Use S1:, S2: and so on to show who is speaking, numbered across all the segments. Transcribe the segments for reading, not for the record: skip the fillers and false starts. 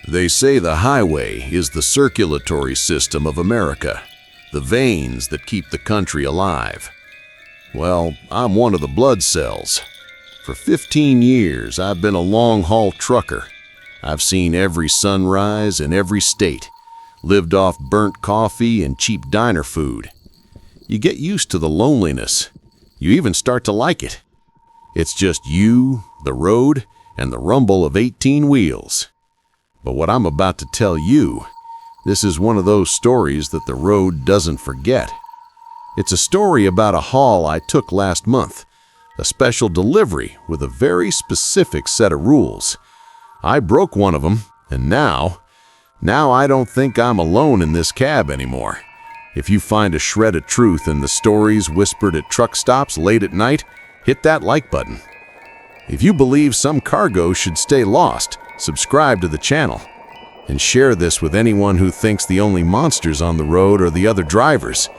S1: They say the highway is the circulatory system of America, the veins that keep the country alive. Well, I'm one of the blood cells. For 15 years, I've been a long-haul trucker. I've seen every sunrise in every state, lived off burnt coffee and cheap diner food. You get used to the loneliness. You even start to like it. It's just you, the road, and the rumble of 18 wheels. But what I'm about to tell you, this is one of those stories that the road doesn't forget. It's a story about a haul I took last month, a special delivery with a very specific set of rules. I broke one of them, and now I don't think I'm alone in this cab anymore. If you find a shred of truth in the stories whispered at truck stops late at night, hit that like button. If you believe some cargo should stay lost, subscribe to the channel. And share this with anyone who thinks the only monsters on the road are the other drivers.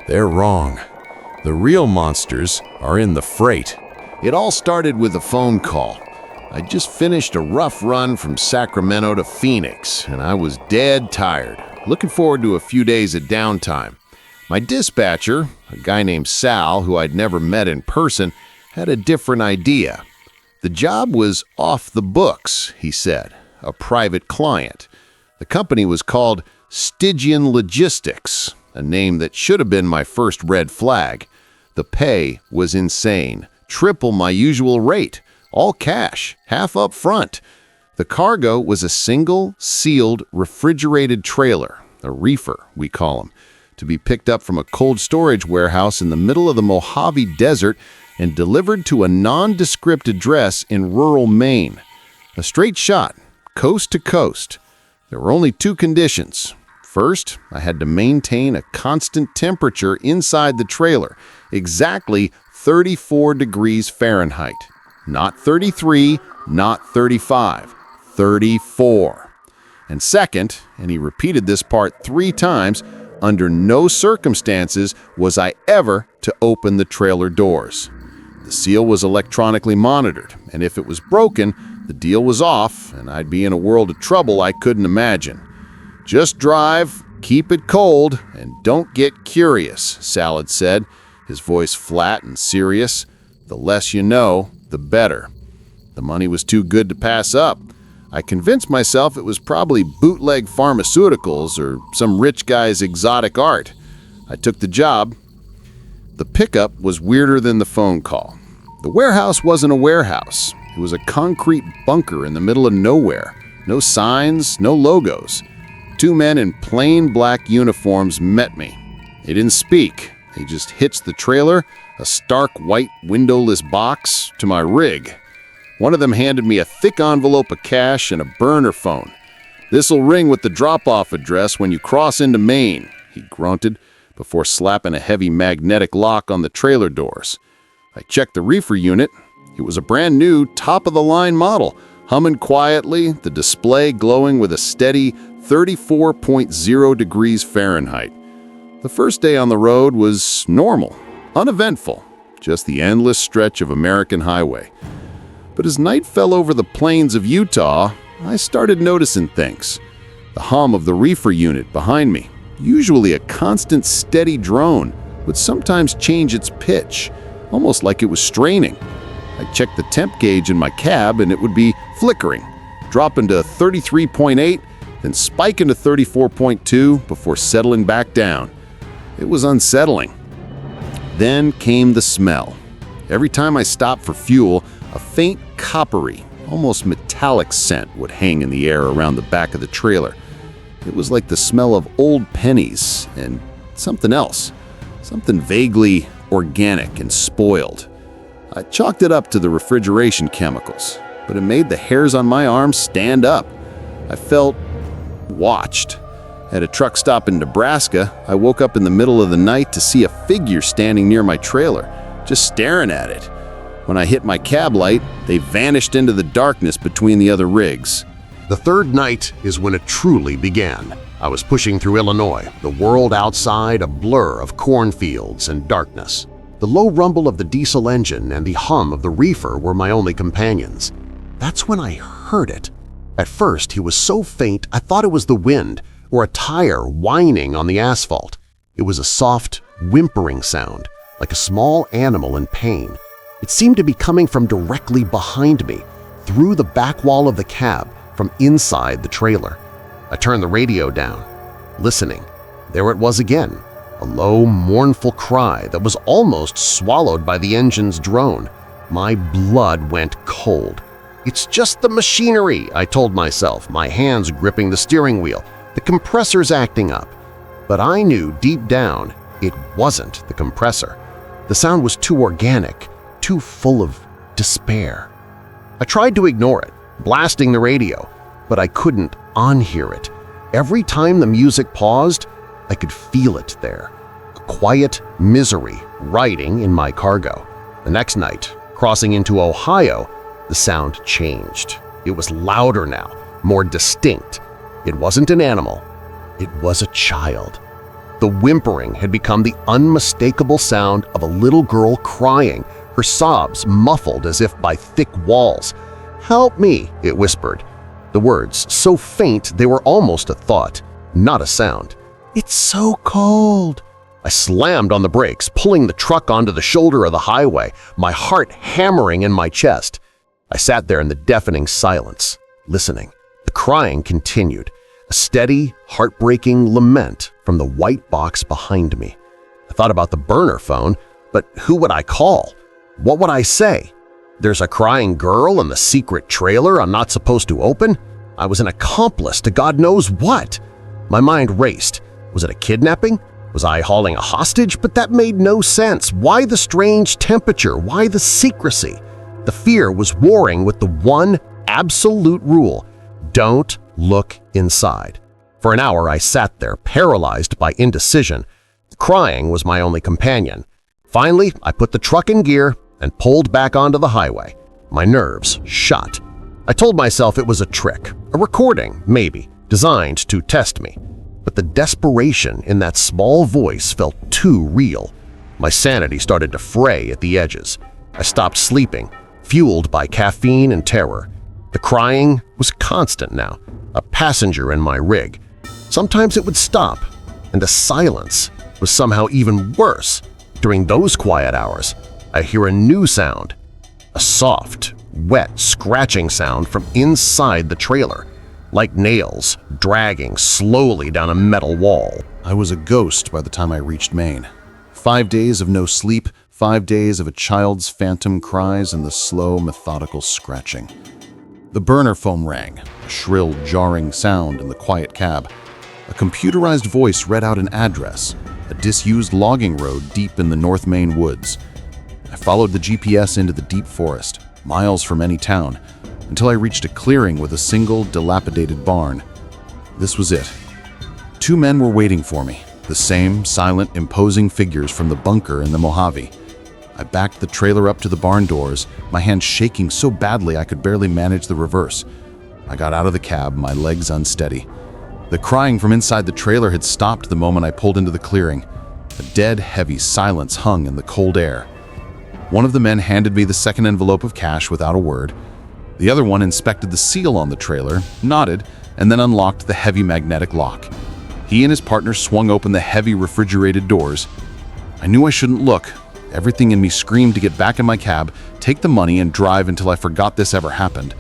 S1: They're wrong. The real monsters are in the freight. It all started with a phone call. I just finished a rough run from Sacramento to Phoenix, and I was dead tired, looking forward to a few days of downtime. My dispatcher, a guy named Sal, who I'd never met in person, had a different idea. The job was off the books, he said, a private client. The company was called Stygian Logistics, a name that should have been my first red flag. The pay was insane, triple my usual rate, all cash, half up front. The cargo was a single, sealed, refrigerated trailer, a reefer, we call them, to be picked up from a cold storage warehouse in the middle of the Mojave Desert and delivered to a nondescript address in rural Maine. A straight shot, coast to coast. There were only two conditions. First, I had to maintain a constant temperature inside the trailer, exactly 34 degrees Fahrenheit. Not 33, not 35, 34. And second, and he repeated this part 3 times, under no circumstances was I ever to open the trailer doors. The seal was electronically monitored, and if it was broken, the deal was off, and I'd be in a world of trouble I couldn't imagine. Just drive, keep it cold, and don't get curious, Sal had said, his voice flat and serious. The less you know, the better. The money was too good to pass up. I convinced myself it was probably bootleg pharmaceuticals or some rich guy's exotic art. I took the job. The pickup was weirder than the phone call. The warehouse wasn't a warehouse. It was a concrete bunker in the middle of nowhere. No signs, no logos. 2 men in plain black uniforms met me. They didn't speak. They just hitched the trailer, a stark white windowless box, to my rig. One of them handed me a thick envelope of cash and a burner phone. "This'll ring with the drop-off address when you cross into Maine," he grunted, before slapping a heavy magnetic lock on the trailer doors. I checked the reefer unit. It was a brand new, top-of-the-line model, humming quietly, the display glowing with a steady 34.0 degrees Fahrenheit. The first day on the road was normal, uneventful, just the endless stretch of American highway. But as night fell over the plains of Utah, I started noticing things. The hum of the reefer unit behind me, usually a constant steady drone, would sometimes change its pitch, almost like it was straining. I'd check the temp gauge in my cab and it would be flickering, drop into 33.8, then spike into 34.2 before settling back down. It was unsettling. Then came the smell. Every time I stopped for fuel, a faint coppery, almost metallic scent would hang in the air around the back of the trailer. It was like the smell of old pennies and something else, something vaguely organic and spoiled. I chalked it up to the refrigeration chemicals, but it made the hairs on my arms stand up. I felt watched. At a truck stop in Nebraska, I woke up in the middle of the night to see a figure standing near my trailer, just staring at it. When I hit my cab light, they vanished into the darkness between the other rigs.
S2: The third night is when it truly began. I was pushing through Illinois, the world outside a blur of cornfields and darkness. The low rumble of the diesel engine and the hum of the reefer were my only companions. That's when I heard it. At first, he was so faint I thought it was the wind or a tire whining on the asphalt. It was a soft, whimpering sound, like a small animal in pain. It seemed to be coming from directly behind me, through the back wall of the cab, from inside the trailer. I turned the radio down, listening. There it was again, a low, mournful cry that was almost swallowed by the engine's drone. My blood went cold. "It's just the machinery," I told myself, my hands gripping the steering wheel. "The compressor's acting up." But I knew deep down it wasn't the compressor. The sound was too organic, too full of despair. I tried to ignore it, blasting the radio, but I couldn't unhear it. Every time the music paused, I could feel it there, a quiet misery riding in my cargo. The next night, crossing into Ohio, the sound changed. It was louder now, more distinct. It wasn't an animal. It was a child. The whimpering had become the unmistakable sound of a little girl crying, her sobs muffled as if by thick walls. "Help me," it whispered. The words, so faint they were almost a thought, not a sound. "It's so cold." I slammed on the brakes, pulling the truck onto the shoulder of the highway, my heart hammering in my chest. I sat there in the deafening silence, listening. The crying continued, a steady, heartbreaking lament from the white box behind me. I thought about the burner phone, but who would I call? What would I say? There's a crying girl in the secret trailer I'm not supposed to open? I was an accomplice to God knows what. My mind raced. Was it a kidnapping? Was I hauling a hostage? But that made no sense. Why the strange temperature? Why the secrecy? The fear was warring with the one absolute rule: don't look inside. For an hour I sat there, paralyzed by indecision. Crying was my only companion. Finally, I put the truck in gear and pulled back onto the highway. My nerves shot. I told myself it was a trick, a recording, maybe, designed to test me. But the desperation in that small voice felt too real. My sanity started to fray at the edges. I stopped sleeping, fueled by caffeine and terror. The crying was constant now, a passenger in my rig. Sometimes it would stop, and the silence was somehow even worse. During those quiet hours, I hear a new sound, a soft, wet, scratching sound from inside the trailer, like nails dragging slowly down a metal wall.
S1: I was a ghost by the time I reached Maine. 5 days of no sleep, 5 days of a child's phantom cries and the slow, methodical scratching. The burner phone rang, a shrill, jarring sound in the quiet cab. A computerized voice read out an address, a disused logging road deep in the North Maine woods. I followed the GPS into the deep forest, miles from any town, until I reached a clearing with a single, dilapidated barn. This was it. 2 men were waiting for me, the same silent, imposing figures from the bunker in the Mojave. I backed the trailer up to the barn doors, my hands shaking so badly I could barely manage the reverse. I got out of the cab, my legs unsteady. The crying from inside the trailer had stopped the moment I pulled into the clearing. A dead, heavy silence hung in the cold air. One of the men handed me the second envelope of cash without a word. The other one inspected the seal on the trailer, nodded, and then unlocked the heavy magnetic lock. He and his partner swung open the heavy refrigerated doors. I knew I shouldn't look. Everything in me screamed to get back in my cab, take the money, and drive until I forgot this ever happened.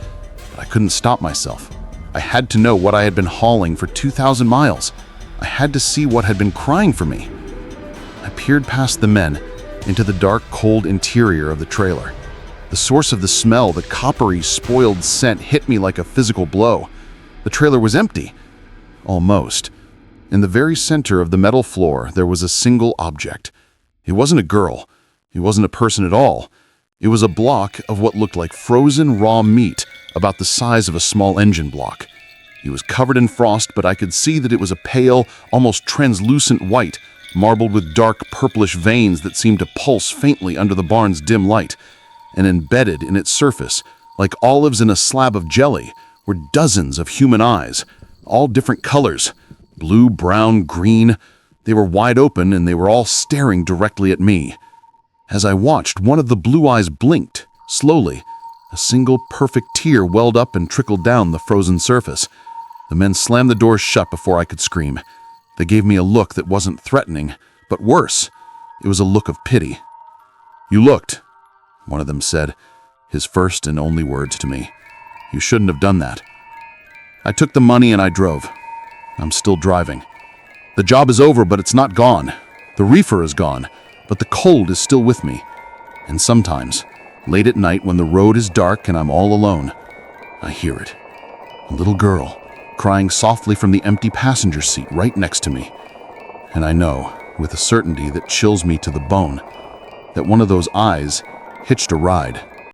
S1: But I couldn't stop myself. I had to know what I had been hauling for 2,000 miles. I had to see what had been crying for me. I peered past the men, into the dark, cold interior of the trailer. The source of the smell, the coppery, spoiled scent, hit me like a physical blow. The trailer was empty. Almost. In the very center of the metal floor, there was a single object. It wasn't a girl. It wasn't a person at all. It was a block of what looked like frozen raw meat, about the size of a small engine block. It was covered in frost, but I could see that it was a pale, almost translucent white, marbled with dark purplish veins that seemed to pulse faintly under the barn's dim light. And embedded in its surface, like olives in a slab of jelly, were dozens of human eyes, all different colors, blue, brown, green. They were wide open and they were all staring directly at me. As I watched, one of the blue eyes blinked, slowly,
S3: A single perfect tear welled up and trickled down the frozen surface. The men slammed the doors shut before I could scream. They gave me a look that wasn't threatening, but worse. It was a look of pity. "You looked," one of them said, his first and only words to me. "You shouldn't have done that." I took the money and I drove. I'm still driving. The job is over, but it's not gone. The reefer is gone, but the cold is still with me. And sometimes, late at night when the road is dark and I'm all alone, I hear it. A little girl crying softly from the empty passenger seat right next to me. And I know, with a certainty that chills me to the bone, that one of those eyes hitched a ride.